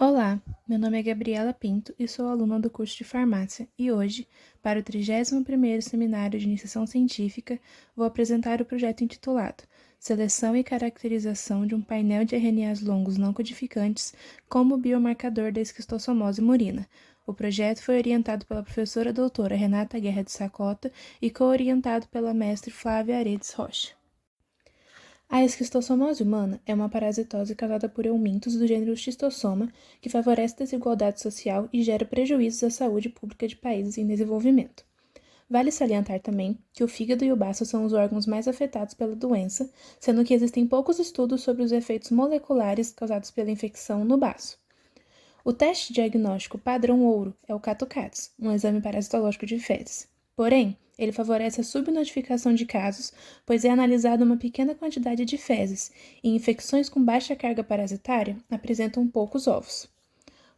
Olá, meu nome é Gabriela Pinto e sou aluna do curso de farmácia e hoje, para o 31º Seminário de Iniciação Científica, vou apresentar o projeto intitulado Seleção e Caracterização de um painel de RNAs longos não codificantes como biomarcador da esquistossomose murina. O projeto foi orientado pela professora doutora Renata Guerra de Sacota e co-orientado pela mestre Flávia Aredes Rocha. A esquistossomose humana é uma parasitose causada por eumintos do gênero Schistossoma que favorece a desigualdade social e gera prejuízos à saúde pública de países em desenvolvimento. Vale salientar também que o fígado e o baço são os órgãos mais afetados pela doença, sendo que existem poucos estudos sobre os efeitos moleculares causados pela infecção no baço. O teste diagnóstico padrão ouro é o CATO-CATS, um exame parasitológico de fezes. Porém, ele favorece a subnotificação de casos, pois é analisada uma pequena quantidade de fezes, e infecções com baixa carga parasitária apresentam poucos ovos.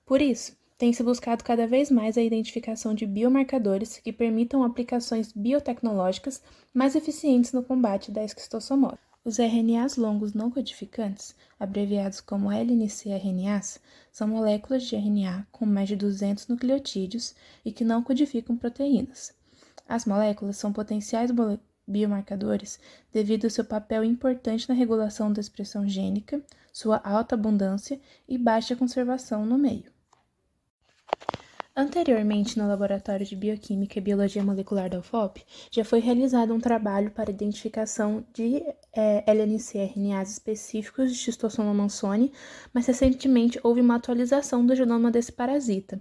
Por isso, tem-se buscado cada vez mais a identificação de biomarcadores que permitam aplicações biotecnológicas mais eficientes no combate da esquistossomose. Os RNAs longos não codificantes, abreviados como LNC-RNAs, são moléculas de RNA com mais de 200 nucleotídeos e que não codificam proteínas. As moléculas são potenciais biomarcadores devido ao seu papel importante na regulação da expressão gênica, sua alta abundância e baixa conservação no meio. Anteriormente, no Laboratório de Bioquímica e Biologia Molecular da UFOP, já foi realizado um trabalho para identificação de LNC-RNAs específicos de Schistossoma mansoni, mas recentemente houve uma atualização do genoma desse parasita.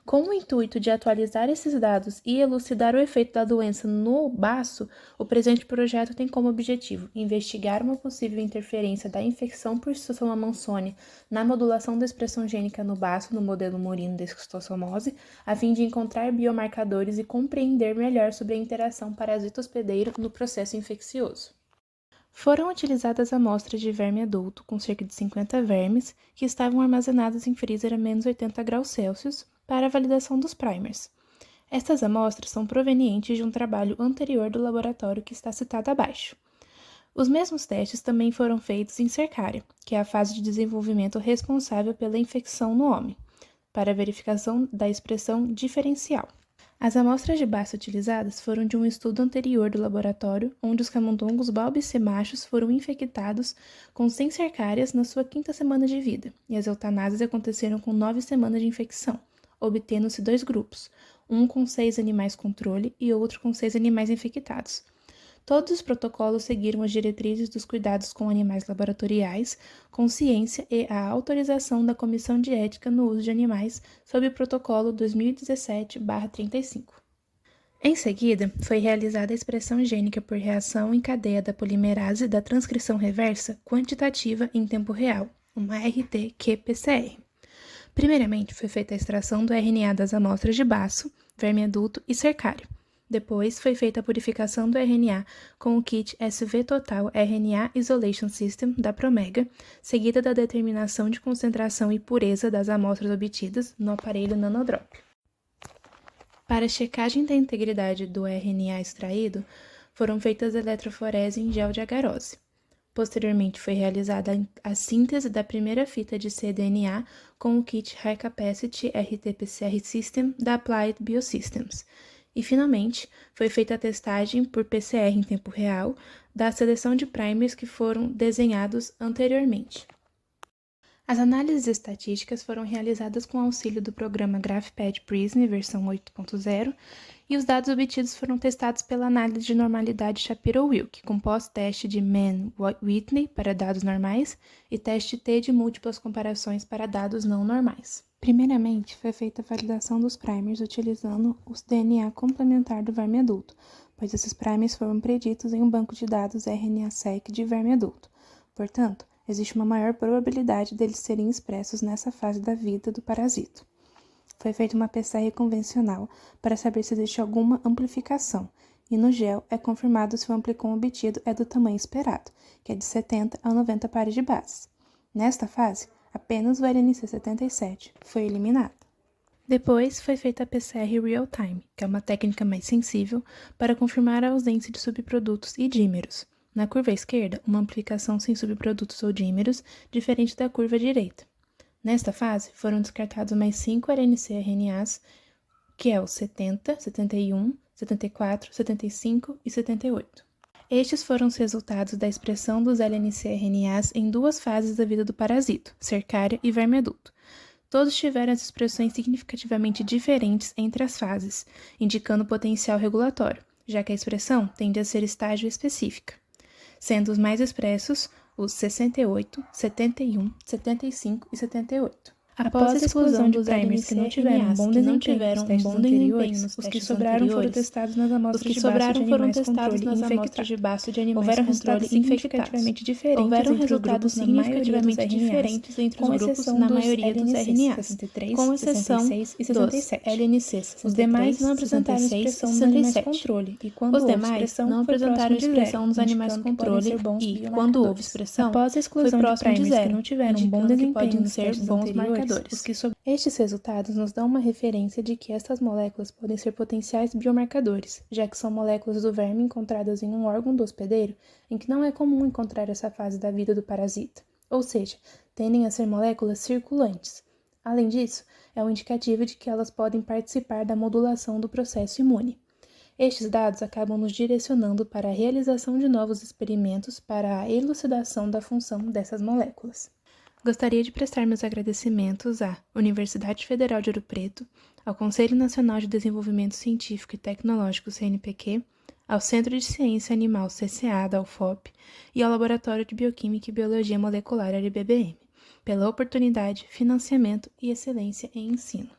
Com o intuito de atualizar esses dados e elucidar o efeito da doença no baço, o presente projeto tem como objetivo investigar uma possível interferência da infecção por Schistossoma mansoni na modulação da expressão gênica no baço no modelo murino da esquistossomose, a fim de encontrar biomarcadores e compreender melhor sobre a interação parasita-hospedeiro no processo infeccioso. Foram utilizadas amostras de verme adulto, com cerca de 50 vermes, que estavam armazenadas em freezer a menos 80 graus Celsius, para a validação dos primers. Estas amostras são provenientes de um trabalho anterior do laboratório que está citado abaixo. Os mesmos testes também foram feitos em cercária, que é a fase de desenvolvimento responsável pela infecção no homem, para a verificação da expressão diferencial. As amostras de baço utilizadas foram de um estudo anterior do laboratório, onde os camundongos balbicemachos foram infectados com 100 cercárias na sua 5ª semana de vida, e as eutanases aconteceram com 9 semanas de infecção, obtendo-se 2 grupos, um com 6 animais controle e outro com 6 animais infectados. Todos os protocolos seguiram as diretrizes dos cuidados com animais laboratoriais, com ciência e a autorização da Comissão de Ética no Uso de Animais sob o Protocolo 2017/35. Em seguida, foi realizada a expressão gênica por reação em cadeia da polimerase da transcrição reversa quantitativa em tempo real, uma RT-qPCR. Primeiramente, foi feita a extração do RNA das amostras de baço, verme adulto e cercário. Depois, foi feita a purificação do RNA com o kit SV Total RNA Isolation System da Promega, seguida da determinação de concentração e pureza das amostras obtidas no aparelho Nanodrop. Para a checagem da integridade do RNA extraído, foram feitas eletroforese em gel de agarose. Posteriormente, foi realizada a síntese da primeira fita de cDNA com o kit High Capacity RT-PCR System da Applied Biosystems. E, finalmente, foi feita a testagem por PCR em tempo real da seleção de primers que foram desenhados anteriormente. As análises estatísticas foram realizadas com auxílio do programa GraphPad Prism versão 8.0 e os dados obtidos foram testados pela análise de normalidade Shapiro-Wilk, com pós-teste de Mann-Whitney para dados normais e teste T de múltiplas comparações para dados não normais. Primeiramente, foi feita a validação dos primers utilizando o DNA complementar do verme adulto, pois esses primers foram preditos em um banco de dados RNA-seq de verme adulto. Portanto, existe uma maior probabilidade deles serem expressos nessa fase da vida do parasito. Foi feita uma PCR convencional para saber se existe alguma amplificação, e no gel é confirmado se o amplicon obtido é do tamanho esperado, que é de 70 a 90 pares de bases. Nesta fase, apenas o LNC77 foi eliminado. Depois foi feita a PCR real-time, que é uma técnica mais sensível para confirmar a ausência de subprodutos e dímeros. Na curva esquerda, uma amplificação sem subprodutos ou dímeros, diferente da curva direita. Nesta fase, foram descartados mais 5 RNA-RNAs, que é o 70, 71, 74, 75 e 78. Estes foram os resultados da expressão dos LNC-RNAs em duas fases da vida do parasito, cercária e verme adulto. Todos tiveram as expressões significativamente diferentes entre as fases, indicando potencial regulatório, já que a expressão tende a ser estágio específica, sendo os mais expressos os 68, 71, 75 e 78. Após a exclusão de primers que não tiveram um bom desempenho nos testes anteriores, os que sobraram foram testados nas amostras de baço de animais Houveram controle resultados significativamente diferentes Houveram entre os resultados grupos na significativamente maioria dos diferentes entre os com grupos exceção na dos maioria dos LNCs, RNAs, 63, com exceção 66 e dos 77. LNCs. Os demais não 63, apresentaram 66 expressão e nos animais 67. controle, e quando Os houve demais expressão, não foi apresentaram próximo de expressão zero, nos animais indicando que podem controle ser bons e, biomarcadores. quando houve expressão, Após a foi exclusão de próximo de primers que zero, não tiveram um bom indicando que desempenho podem nos ser testes bons anteriores, marcadores. Estes resultados nos dão uma referência de que estas moléculas podem ser potenciais biomarcadores, já que são moléculas do verme encontradas em um órgão do hospedeiro em que não é comum encontrar essa fase da vida do parasita, ou seja, tendem a ser moléculas circulantes. Além disso, é um indicativo de que elas podem participar da modulação do processo imune. Estes dados acabam nos direcionando para a realização de novos experimentos para a elucidação da função dessas moléculas. Gostaria de prestar meus agradecimentos à Universidade Federal de Ouro Preto, ao Conselho Nacional de Desenvolvimento Científico e Tecnológico CNPq, ao Centro de Ciência Animal CCA da UFOP e ao Laboratório de Bioquímica e Biologia Molecular LBBM, pela oportunidade, financiamento e excelência em ensino.